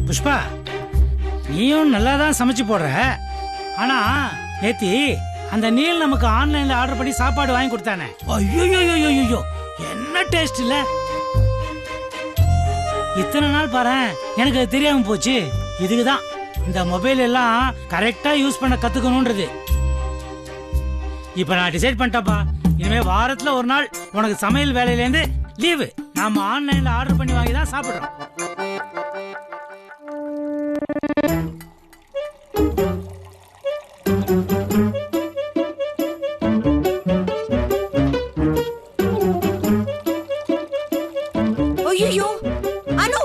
புஷ்பா, நீயும் நல்லா தான் சமைச்சு போடுற. ஆனா நேத்தி அந்த நீல் நமக்கு ஆன்லைன்ல ஆர்டர் பண்ணி சாப்பாடு வாங்கி கொடுத்தானே, ஐயோ என்ன டேஸ்ட் இல்ல. இத்தனை நாள் பாரு எனக்கு அது தெரியாம போச்சு. இதுக்குதான் இந்த மொபைல் எல்லாம் கரெக்டா யூஸ் பண்ண கத்துக்கணும்ன்றது. இப்ப நான் டிசைட் பண்ணிட்டப்பா, இனிமே வாரத்துல ஒரு நாள் உனக்கு சமையல் வேலையில இருந்து லீவு. நாம ஆன்லைன்ல ஆர்டர் பண்ணி வாங்கி தான் சாப்பிடுறோம். ஐயோ அனு,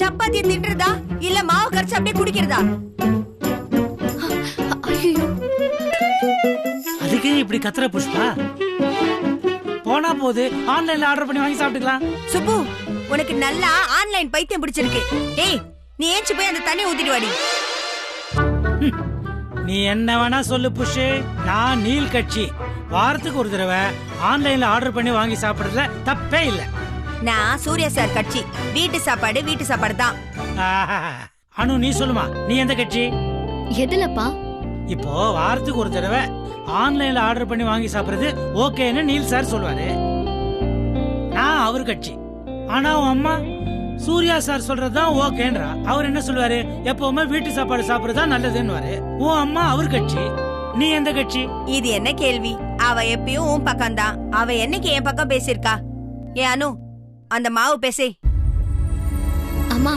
சப்பாத்தி தின்றதா இல்ல மாவு கரைச்சு அப்படியே குடிக்கிறதா? ஐயோ, அதுக்கு இப்படி கத்துற புஷ்பா? போனா போது ஆன்லைன்ல ஆர்டர் பண்ணி வாங்கி சாப்பிட்டுக்கலாம். சுப்பு, உனக்கு நல்லா ஆன்லைன் பைத்தியம் பிடிச்சிருக்கு. டேய், நீ ஏஞ்சி போய் அந்த தண்ணி ஊத்திட்டு வாடி. நீ என்ன வேணா சொல்லு புஷ், நான் நீல் கட்சி. வாரத்துக்கு ஒரு தடவை ஆன்லைன்ல ஆர்டர் பண்ணி வாங்கி சாப்பிடுறதுல தப்பே இல்ல. நான் சூர்யா சார் கட்சி. வீட்டு சாப்பாடு தான். அனு, நீ சொல்லுமா, நீ எந்த கட்சி? எதுலப்பா? இப்போ வாரத்துக்கு ஒரு தடவை ஆன்லைன்ல ஆர்டர் பண்ணி வாங்கி சாப்பிடுறது ஓகேன்னு நீல் சார் சொல்லுவாரு. நான் அவர் கட்சி. ஆனா உன் அம்மா சூர்யா சார் சொல்றதுதான் ஓகேன்றா. அவர் என்ன சொல்லுவாரு, எப்பவுமே வீட்டு சாப்பாடு சாப்பிடுறதா நல்லதுன்னு. உன் அம்மா அவர் கட்சி, நீ எந்த கட்சி? இது என்ன கேள்வி? அவ எப்பயும் உன் பக்கம் தான். அவ என்னைக்கு என் பக்கம் பேசிருக்கா? ஏ அனு, அந்த மாவு பேசே. அம்மா,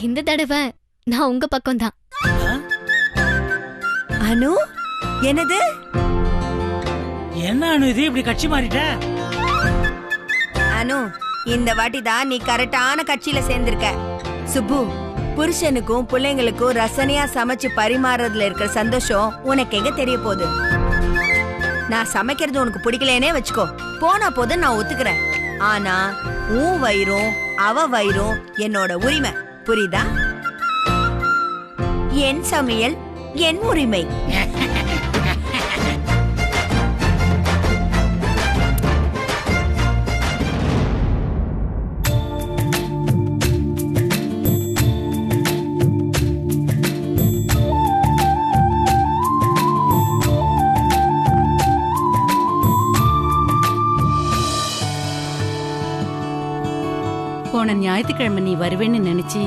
இந்த தடவை நான் உங்க பக்கம் தான். அனு, என்னது? என்ன அனு இது இப்படி கட்சி மாறிட்ட? அனு, இந்த வாட்டி தான் நீ கரெக்டான கட்சியில சேர்ந்திருக்க. சுப்பு, புருஷனுக்கும் பிள்ளைங்களுக்கும் ரசனையா சமைச்சு பரிமாறதுல இருக்கிற சந்தோஷம் உனக்கு எங்க தெரிய போகுது? நான் சமைக்கிறது உனக்கு பிடிக்கலனே வச்சுக்கோ, போனா போது நான் ஒத்துக்கிறேன். ஆனா உன் வயிறும் அவ வயிறும் என்னோட உரிமை, புரியுதா? என் சமையல் என் உரிமை. போன ஞாயிற்றுக்கிழமை நீ வருவேன்னு நினைச்சு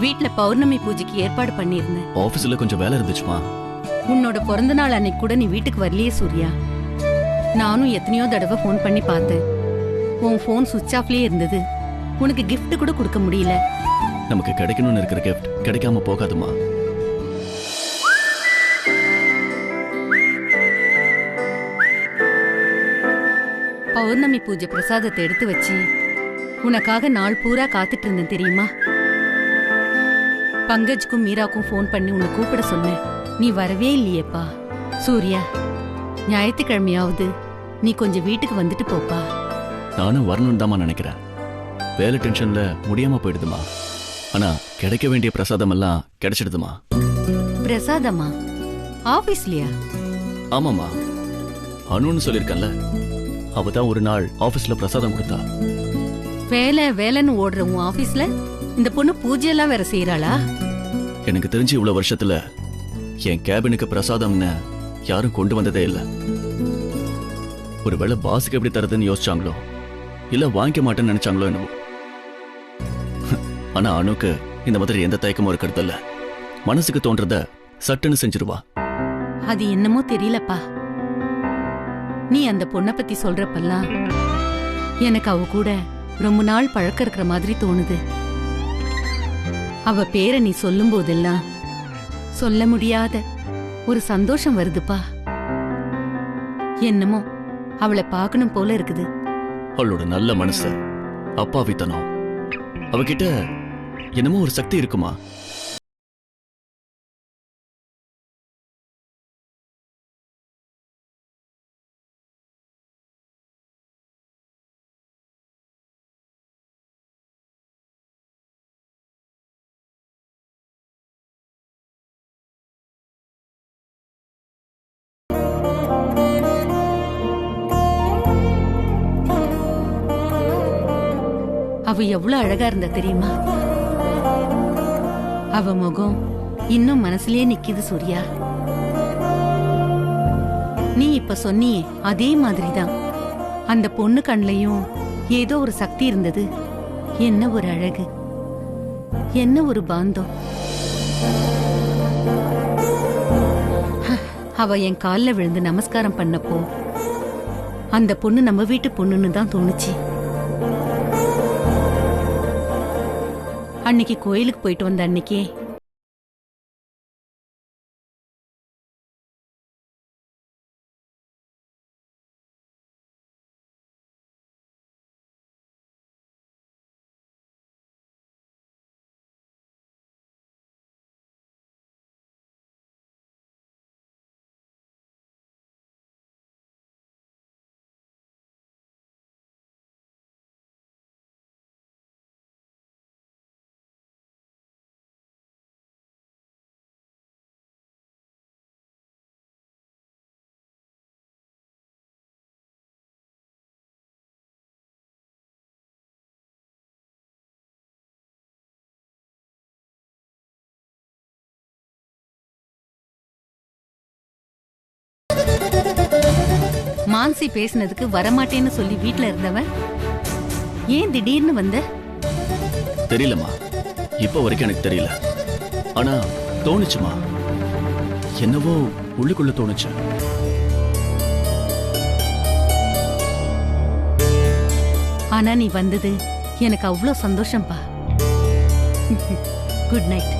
வீட்ல பௌர்ணமி பூஜைக்கு ஏற்பாடு பண்ணிருந்தேன். ஆபீஸ்ல கொஞ்சம் வேலை இருந்துச்சுமா. உன்னோட பிறந்த நாள் அன்னைக்கு கூட நீ வீட்டுக்கு வரலையே சூர்யா. நானும் எத்தனையோ தடவை போன் பண்ணி பார்த்தேன். உன் போன் சுவிட்ச் ஆஃப்லயே இருந்தது. உனக்கு கிஃப்ட் கூட கொடுக்க முடியல. நமக்கு கிடைக்கணும்னு இருக்கிற கிஃப்ட் கிடைக்காம போகாதுமா. பௌர்ணமி பூஜை பிரசாதத்தை எடுத்து வச்சு உனக்காக நாள் பூரா காத்துட்டு இருந்தேன் தெரியுமா? பங்கஜ்க்கும் மீராக்கும் போன் பண்ணி உன்னை கூப்பிட சொன்னேன். நீ வரவே இல்லையேப்பா. சூர்யா, ஞாயிற்றுக்கிழமையாவது நீ கொஞ்சம் வீட்டுக்கு வந்துட்டு போப்பா. நானும் வரணும்னு தாமா நினைக்கிறேன். வேலை டென்ஷன்ல முடியாம போயிடுதுமா. ஆனா கிடைக்க வேண்டிய பிரசாதம் எல்லாம் கிடைச்சிடுதுமா. பிரசாதமா? ஆபீஸ்லயா? ஆமாமா, அனுன்னு சொல்லிருக்கல, அவதான் ஒரு நாள் ஆபீஸ்ல பிரசாதம் கொடுத்தா. வேலை வேலைன்னு ஓடுற உன் ஆபீஸ்ல இந்த பொண்ணு பூஜையெல்லாம் வேற செய்யறாளா? எனக்கு தெரிஞ்சு இவ்வளவு வருஷத்துல என் கேபினுக்கு பிரசாதம்னு யாரும் கொண்டு வந்ததே இல்ல. ஒருவேளை பாஸுக்கு எப்படி தரதுன்னு யோசிச்சாங்களோ, இல்ல வாங்கிக்க மாட்டேன்னு நினைச்சாங்களோ என்னவோ. ஆனா அனுக்கு இந்த மாதிரி எந்த தயக்கமும் இருக்கிறது இல்ல. மனசுக்கு தோன்றத சட்டுன்னு செஞ்சிருவா. அது என்னமோ தெரியலப்பா. நீ அந்த பொண்ணை பத்தி சொல்றப்பெல்லாம் எனக்கு அவ கூட ரொம்ப நாள் பழக்கம் இருக்கிற மாதிரி தோணுது. அவ பேரை நீ சொல்லும் போதெல்லாம் சொல்ல முடியாத ஒரு சந்தோஷம் வருதுப்பா. என்னமோ அவளை பார்க்கணும் போல இருக்குது. அவளோட நல்ல மனசு, அப்பாவித்தனம், அவகிட்ட என்னமோ ஒரு சக்தி இருக்குமா. அவ எவ்வளவு அழகா இருந்தா தெரியுமா? அவ முகம் இன்னும் மனசுலயே நிக்குது சூர்யா. நீ இப்ப சொன்னியே அதே மாதிரிதான். அந்த பொண்ணு கண்லயும் ஏதோ ஒரு சக்தி இருந்தது. என்ன ஒரு அழகு, என்ன ஒரு பாந்தம். அவ என் கால்ல விழுந்து நமஸ்காரம் பண்ணப்போ அந்த பொண்ணு நம்ம வீட்டு பொண்ணுன்னு தான் தோணுச்சு. அன்னைக்கு கோயிலுக்கு போயிட்டு வந்த அன்னைக்கே மான்சி பேசினதுக்கு வரமாட்டேன்னு சொல்லி வீட்ல இருந்தவன் ஏன் திடீர்னு வந்த? தெரியலம்மா, இப்ப வரைக்கும் எனக்கு தெரியல. ஆனா தோணுச்சுமா, என்னவோ உள்ளுக்குள்ள தோணுச்சு. ஆனா நீ வந்தது எனக்கு அவ்வளோ சந்தோஷம்பா. Good night.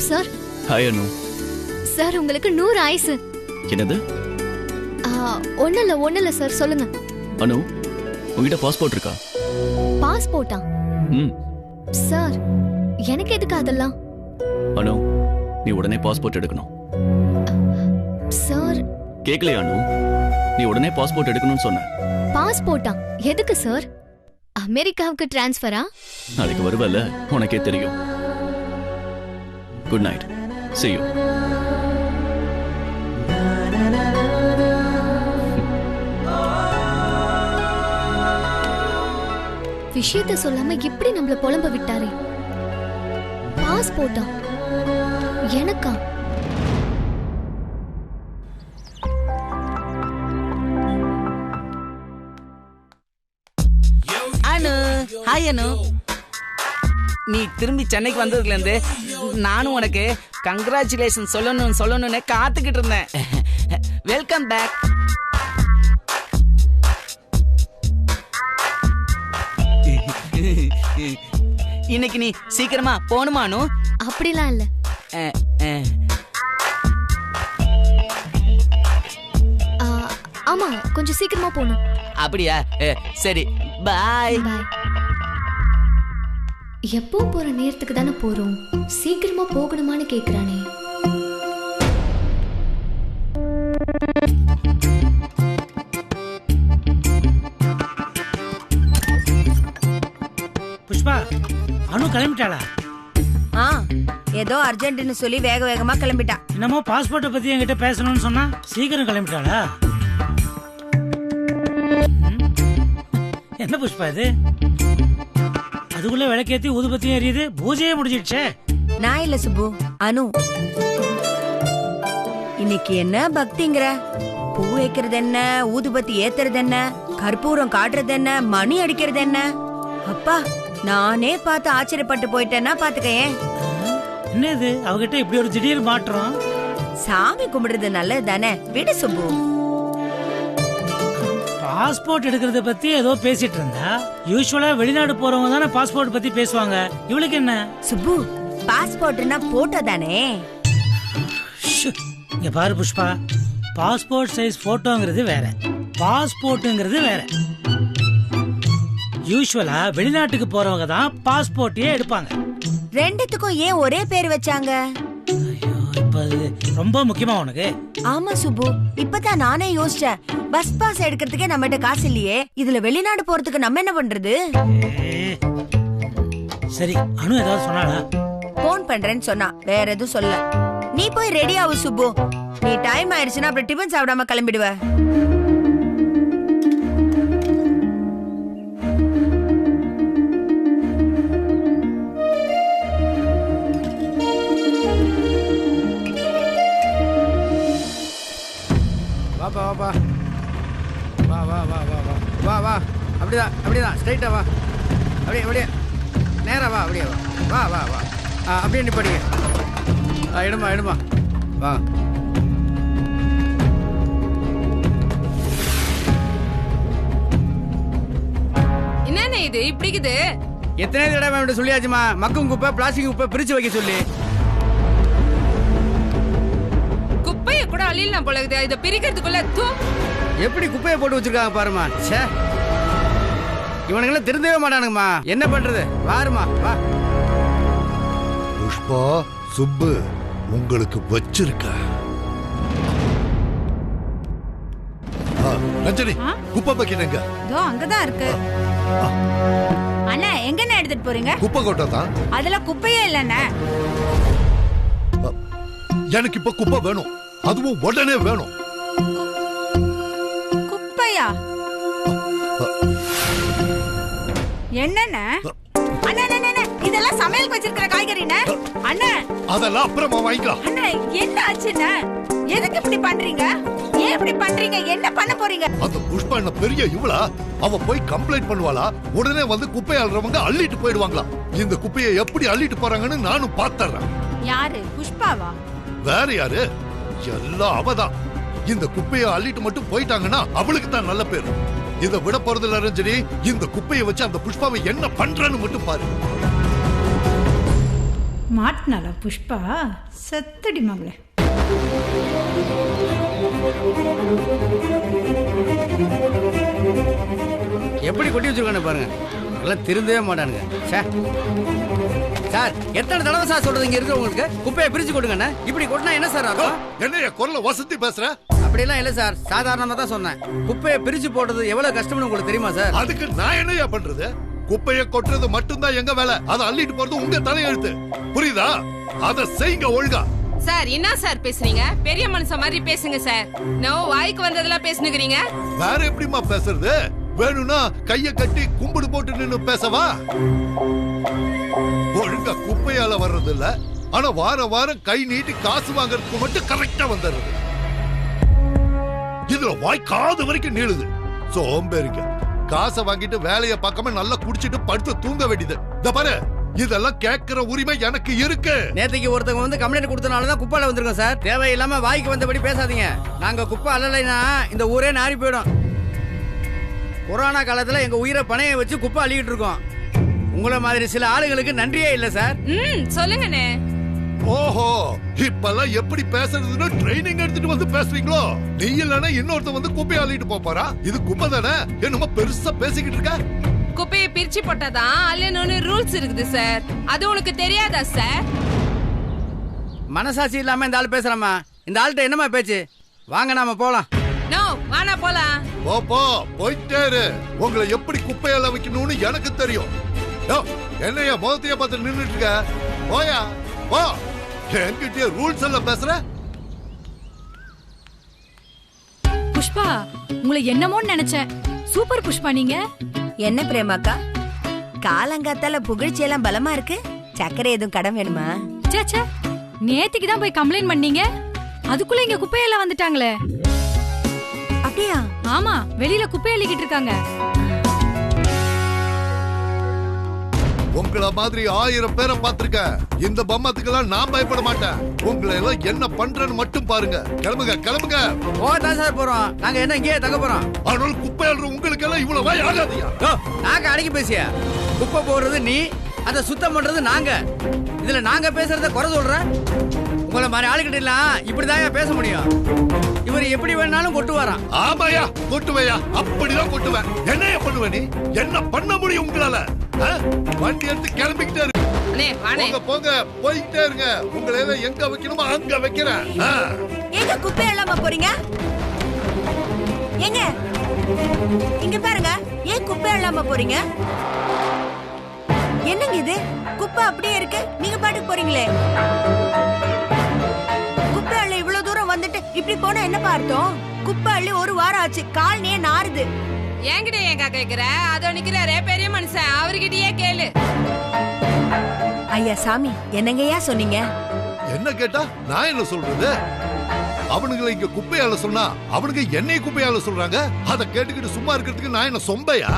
Sir. Hi Anu. Sir உங்களுக்கு 100 ஆயுசு. என்னது? ஒண்ணு இல்ல சார், சொல்லுங்க. அனு, உங்ககிட்ட பாஸ்போர்ட் இருக்கா? பாஸ்போர்ட்டா? சார் எனக்கு எதுக்கு அதெல்லாம்? அனு, நீ உடனே பாஸ்போர்ட் எடுக்கணும். சார் கேக்கலையா அனு? நீ உடனே பாஸ்போர்ட் எடுக்கணும்னு சொன்ன. பாஸ்போர்ட்டா? எதுக்கு சார்? அமெரிக்காவுக்கு டிரான்ஸ்ஃபரா? நாளைக்கு வருவல்ல, உனக்கே தெரியும். Good night. See you. விஷயத்தை சொல்லாம இப்படி நம்மள புலம்ப விட்டாரே. பாஸ்போர்ட்டா? எனக்கா? அனு, ஹாய் அனு. நீ திரும்பி சென்னைக்கு வந்ததுல இருந்து நானும் உனக்கு கங்க்ராச்சுலேஷன் சொல்லணும்னு காத்துக்கிட்டு இருந்தேன். Welcome back. இன்னைக்கு நீ சீக்கிரமா போணுமானு? அப்படிலாம் இல்ல. ஆமா, கொஞ்சம் சீக்கிரமா போணும். அப்படியா? சரி, பாய். பாய். எப்போ போற நேரத்துக்கு தானே போறோம், சீக்கிரமா போகணுமான்னு கேக்குறானே. புஷ்பா, அனு கிளம்பிட்டாளா? ஏதோ அர்ஜென்ட்னு சொல்லி வேக வேகமா கிளம்பிட்டா. என்னமோ பாஸ்போர்ட்டை பத்தி என்கிட்ட பேசணும்னு சொன்னா சீக்கிரம் கிளம்பிட்டாளா? என்ன புஷ்பா இது? அதுக்குள்ள விளக்கேத்தி ஊதுபத்தியும் எரியுது, பூஜையே முடிஞ்சிடுச்சே. நான் இல்ல சுப்பு, அனு. இன்னைக்கு என்ன பக்திங்கிற? பூ வைக்கிறது என்ன, ஊதுபத்தி ஏத்துறது என்ன, கற்பூரம் காட்டுறது என்ன, மணி அடிக்கிறது என்ன? அப்பா, நானே பார்த்து ஆச்சரியப்பட்டு போயிட்டேன்னா பாத்துக்கேன். என்னது அவகிட்ட இப்படி ஒரு திடீர் மாற்றம்? சாமி கும்பிடுறது நல்லது தானே, விடு சுப்பு. பாஸ்போர்ட் எடுக்கிறத பத்தி ஏதோ பேசிட்டு இருந்தா. யூசுவலா வெளிநாடு போறவங்க தானே பாஸ்போர்ட் பத்தி பேசுவாங்க. இவளுக்கு என்ன? சுப்பு, பாஸ்போர்ட்னா போட்டோ தானே. இங்க பாரு புஷ்பா, பாஸ்போர்ட் சைஸ் போட்டோங்கிறது வேற, பாஸ்போர்ட்ங்கிறது வேற. யூசுவலா வெளிநாட்டுக்கு போறவங்க தான் பாஸ்போர்ட்டே எடுப்பாங்க. ரெண்டுத்துக்கும் ஏன் ஒரே பேர் வச்சாங்க? இப்ப அது ரொம்ப முக்கியமா உனக்கு? ஆமா சுப்பு, இப்பதான் நானே யோசிச்சேன். பஸ் பாஸ் எடுக்கிறதுக்கே நம்மகிட்ட காசு இல்லையே, இதுல வெளிநாடு போறதுக்கு நம்ம என்ன பண்றது? சரி, அனு ஏதாவது சொன்னாளா? போன் பண்றேன்னு சொன்னா, வேற எதுவும் சொல்ல. நீ போய் ரெடி ஆகு சுப்பு. நீ டைம் ஆயிடுச்சுன்னா அப்புறம் டிபன் சாப்பிடாம கிளம்பிடுவ. வாப்பா வாப்பா, வா வா வா வா வா வா வா, அப்படிதான் அப்படிதான், ஸ்ட்ரைட்டா வா, அப்படியே அப்படியே நேரா வா, அப்படியே வா வா வா வா, அப்படியே நிப்பாடிங்க. எடுமா எடுமா, வா. என்னண்ணே இது இப்படிக்குது? எத்தனை தடவை வேணும் சொல்லியாச்சுமா, மக்கும் குப்பை பிளாஸ்டிக் குப்பை பிரிச்சு வைக்க சொல்லி. குப்பைய கூட அழியலாம் போல இருக்குது, இதை பிரிக்கிறதுக்குள்ள எப்படி குப்பையை போட்டு வச்சிருக்காங்க பாருமா. சே, இவனுங்கெல்லாம் திருந்தவே மாட்டானுங்கம்மா, என்ன பண்றது? வாருமா வா. புஷ்பா, சுப்பு உங்களுக்கு வச்சிருக்க. ரஞ்சனி, குப்பை பக்கெட் எங்க? இதோ அங்கதான் இருக்கு. அண்ணா, எங்கண்ணா எடுத்துட்டு போறீங்க? குப்பை கொட்டை தான். அதுல குப்பையே இல்லண்ணா. எனக்கு இப்ப குப்பை வேணும், அதுவும் உடனே வேணும். குப்பையா? என்னண்ணா? அண்ணா அண்ணா, இதெல்லாம் சமையலுக்கு வச்சிருக்கிற காய்கறிண்ணா. அண்ணா, அதெல்லாம் அப்புறமா வாங்கிக்கலாம். அண்ணா என்ன ஆச்சுண்ணா? எதுக்கு இப்படி பண்றீங்க? ஏன் இப்படி பண்றீங்க? என்ன பண்ண போறீங்க? அந்த புஷ்பா என்ன பெரிய இவளா? அவ போய் கம்ப்ளைண்ட் பண்ணுவாளா? உடனே வந்து குப்பை அள்ளுறவங்க அள்ளிட்டு போயிடுவாங்களா? இந்த குப்பையை எப்படி அள்ளிட்டு போறாங்கன்னு நானும் பாத்துறேன். யாரு? புஷ்பாவா? வேற யாரு? எல்லாம் அவதான். இந்த குப்பையை அள்ளிட்டு மட்டும் போயிட்டாங்கன்னா அவளுக்கு தான் நல்ல பேரு. இதை விட போறதில்ல ரஞ்சனி. இந்த குப்பையை வச்சு அந்த புஷ்பாவை என்ன பண்றன்னு மட்டும் பாரு. மாட்டினால புஷ்பா? செத்தடி மகளே. எப்படி கொட்டி வச்சிருக்கானு பாருங்க, எல்லாம் திருந்தவே மாட்டானுங்க. சார், எத்தனை தடவை சார் சொல்றது இங்க இருக்கு உங்களுக்கு? குப்பையை பிரிச்சு கொடுங்கண்ணே. இப்படி கொட்டினா என்ன சார் ஆகும்? என்ன குரல வசதி பேசுற? அப்படிலாம் இல்ல சார், சாதாரணமா தான் சொன்னேன். குப்பையை பிரிச்சு போடுறது எவ்வளவு கஷ்டம்னு உங்களுக்கு தெரியுமா சார்? அதுக்கு நான் என்னையா பண்றது? குப்பையை கொட்டுறது மட்டும்தான் எங்க வேலை, அதை அள்ளிட்டு போறது உங்க தலையெழுத்து. புரியுதா? அதை செய்யுங்க ஒழுங்கா. சார், என்ன சார் பேசுறீங்க? பெரிய மனுஷன் மாதிரி பேசுங்க சார். நான் வாய்க்கு வந்ததெல்லாம் பேசுனுக்கிறீங்க. வேற எப்படிமா பேசுறது? வேணும்னா கைய கட்டி கும்பிடு போட்டு நின்னு பேசவா? ஒழுங்கா குப்பையால வர்றது இல்ல, ஆனா வார வாரம் கை நீட்டி காசு வாங்கறதுக்கு மட்டும் கரெக்டா வந்துடுறது. இதுல வாய் காது வரைக்கும் நீளுது. சோம்பேறிக்க காசை வாங்கிட்டு வேலையை பார்க்காம நல்லா குடிச்சிட்டு படுத்து தூங்க வேண்டியது. இந்த பாரு, இதெல்லாம் கேட்கிற உரிமை எனக்கு இருக்கு. நேத்துக்கு ஒருத்தவங்க வந்து கம்ப்ளைண்ட் கொடுத்தனாலதான் குப்பையில வந்திருக்கோம் சார். தேவையில்லாம வாய்க்கு வந்தபடி பேசாதீங்க. நாங்க குப்பை அள்ளலைன்னா இந்த ஊரே நாரி போயிடும். கொரோனா காலத்துல எங்க உயிரை பணைய வச்சு குப்பை அள்ளிக்கிட்டு இருக்கோம். உங்களை மாதிரி சில ஆளுங்களுக்கு நன்றியே இல்ல சார். சொல்லுங்கண்ணே. ஓஹோ, இப்பெல்லாம் எப்படி பேசுறதுன்னு ட்ரைனிங் எடுத்துட்டு வந்து பேசுறீங்களோ? நீ இல்லன்னா இன்னொருத்த வந்து குப்பை அள்ளிட்டு போறா. இது குப்பை தானே? என்னமோ பெருசா பேசிக்கிட்டு இருக்க. குப்பையை பிரிச்சு போட்டாதான் அல்லன்னு ரூல்ஸ் இருக்குது சார். அது உனக்கு தெரியாதா சார்? மனசாட்சி இல்லாம இந்த ஆள் பேசுறாமா? இந்த ஆள்கிட்ட என்னமா பேச்சு? வாங்க நாம போலாம். நோ, வானா போலாம். போ போயிட்டே இரு. உங்களை எப்படி குப்பையால வைக்கணும்னு எனக்கு தெரியும். என்னையா முகத்தைய பார்த்து நின்னுட்டு இருக்க? போயா போ. என்கிட்ட ரூல்ஸ் எல்லாம் பேசுற. புஷ்பா, உங்களை என்னமோன்னு நினைச்சேன். சூப்பர் புஷ்பா நீங்க. என்ன பிரேமாக்கா, காலங்காத்தால புகழ்ச்சி எல்லாம் பலமா இருக்கு. சக்கரை எதுவும் கடன் வேணுமா? சேச்சே, நேத்துக்கு தான் போய் கம்ப்ளைண்ட் பண்ணீங்க. அதுக்குள்ள இங்க குப்பையெல்லாம் வந்துட்டாங்களே. அப்படியா? ஆமா, வெளியில குப்பை அள்ளிக்கிட்டு இருக்காங்க. உங்கள மாதிரி 1000 பேரை பார்த்திருக்க. இந்த பம்மத்துக்கெல்லாம் நான் பயப்பட மாட்டேன். உங்களை எல்லாம் என்ன பண்றேன்னு மட்டும் பாருங்க. கிளம்புங்க கிளம்புங்க. தான் சார் போறோம். நாங்க என்ன இங்கேயே தங்க போறோம். ஆனால் குப்பை அள்ளுற உங்களுக்கு எல்லாம் இவ்வளவு வாய் ஆகாதியா? நாங்க அடக்கி பேசியா? குப்பை போடுறது நீ, அதை சுத்தம் பண்றது நாங்க. இதுல நாங்க பேசுறத குறை சொல்ற? உங்களை மாதிரி ஆளுகிட்ட எல்லாம் இப்படிதான் பேச முடியும். இவர் எப்படி வேணாலும் கொட்டுவாராம். ஆமாயா, கொட்டுவையா? அப்படிதான் கொட்டுவேன். என்னைய பண்ணுவ நீ? என்ன பண்ண முடியும் உங்களால? வண்டி எடுத்து கிளம்பிக்கிட்டே இருக்கு. போங்க, போயிட்டே இருங்க. உங்களை எல்லாம் எங்க வைக்கணுமோ அங்க வைக்கிறேன். எங்க குப்பை அள்ளாம போறீங்க? எங்க இங்க பாருங்க. ஏன் குப்பை அள்ளாம போறீங்க? என்னங்க இது? குப்பை அப்படியே இருக்கு, நீங்க பாட்டுக்கு போறீங்களே. குப்பை அள்ளி இவ்வளவு தூரம் வந்துட்டு இப்படி போனா என்ன பார்த்தோம்? குப்பை அள்ளி 1 வாரம் ஆச்சு, கால் நீ நாறுது. என்கிட்ட ஏங்க கேக்குற? அதோ நிக்கிறாரே பெரிய மனுஷன், அவர்கிட்டயே கேளு. ஐயா சாமி, என்னங்கய்யா சொன்னீங்க? என்ன கேட்டா நான் என்ன சொல்றது? அவனுங்களை இங்க குப்பையால சொன்னா அவனுக்கு என்னை குப்பையால சொல்றாங்க. அதை கேட்டுக்கிட்டு சும்மா இருக்கிறதுக்கு நான் என்ன சொம்பையா?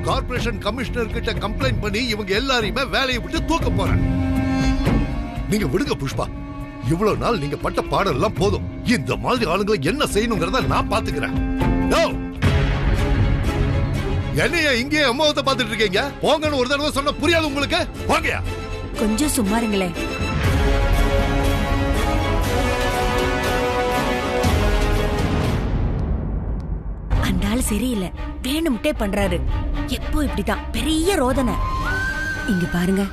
கார்ப்பரேஷன் கமிஷனர் கிட்ட கம்ப்ளைண்ட் பண்ணி இவங்க எல்லாரையுமே வேலையை விட்டு தூக்க போறேன். நீங்க விடுங்க புஷ்பா. இவ்வளவு நாள் நீங்க பட்ட பாடம் எல்லாம் போதும். இந்த மாதிரி ஆளுங்களை என்ன செய்யணுங்கிறத நான் பாத்துக்கிறேன். என்னைய இங்கே அம்மாவத்தை பாத்துட்டு இருக்கீங்க? போங்கன்னு ஒரு தடவை சொன்ன புரியாது உங்களுக்கு? போங்கயா. கொஞ்சம் சும்மா இருங்களேன். அந்த ஆள் சரியில்லை, வேணும்ட்டே பண்றாரு. எப்போ இப்படிதான் பெரிய ரோதனை. இங்க பாருங்க,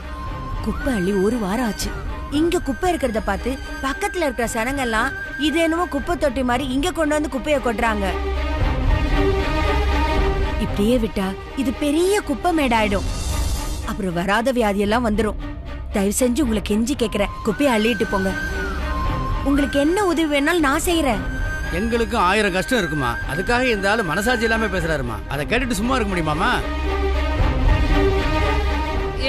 குப்பை அள்ளி 1 வாரம் ஆச்சு. இங்க குப்பை இருக்கிறத பார்த்து பக்கத்துல இருக்கிற சனங்கெல்லாம் இது என்னமோ குப்பை தொட்டி மாதிரி இங்க கொண்டு வந்து குப்பைய கொட்டுறாங்க. இப்படியே விட்டா இது பெரிய குப்பை மேடாயிடும். அப்புறம் வராத வியாதி எல்லாம் வந்துரும். தயவு செஞ்சு உங்களை கெஞ்சி கேக்குறேன், குப்பையை அள்ளிட்டு போங்க. உங்களுக்கு என்ன உதவி வேணாலும் நான் செய்யறேன். எங்களுக்கும் 1000 கஷ்டம் இருக்குமா, அதுக்காக இந்த ஆளு மனசாட்சி இல்லாம பேசுறாருமா. அதை கேட்டுட்டு சும்மா இருக்க முடியுமாமா?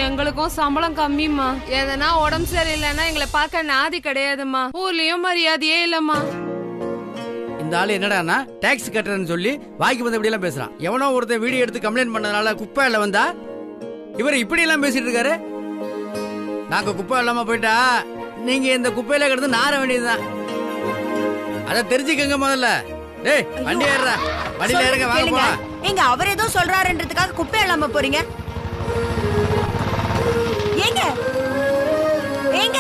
எங்களுக்கும் சம்பளம் கம்மிமா. எதனா உடம்பு சரியில்லைன்னா எங்களை பார்க்க நாதி கிடையாதுமா. ஊர்லயும் மரியாதையே இல்லம்மா. இந்த ஆளு என்னடான்னா டாக்ஸ் கட்டுறேன்னு சொல்லி வாய்க்கு வந்து இப்படி எல்லாம் பேசுறான். எவனோ ஒருத்தன் வீடியோ எடுத்து கம்ப்ளைண்ட் பண்ணதுனால குப்பை எல்லாம் வந்தா இவர் இப்படி எல்லாம் பேசிட்டு இருக்காரு. நாங்க குப்பை இல்லாம போயிட்டா நீங்க இந்த குப்பையில கிடந்து நார வேண்டியதுதான். அத தெரிஞ்சுக்கங்க முதல்ல. டேய் வண்டி ஏறுறா, வண்டியில ஏறுங்க, வாங்க போலாம். எங்க அவர் ஏதோ சொல்றாருன்றதுக்காக குப்பை இல்லாம போறீங்க? ஏங்க ஏங்க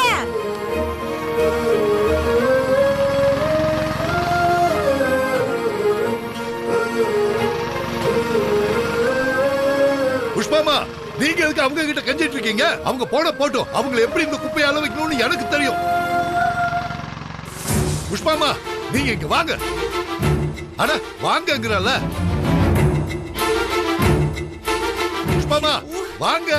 புஷ்பாமா, நீங்க எதுக்கு அவங்க கிட்ட கெஞ்சிட்டு இருக்கீங்க? அவங்க போட போட்டோம். அவங்களை எப்படி இந்த குப்பையை அள வைக்கணும்னு எனக்கு தெரியும். புஷ்பாமா, நீங்க இங்க வாங்க. அட வாங்கங்கறல. புஷ்பாமா வாங்க.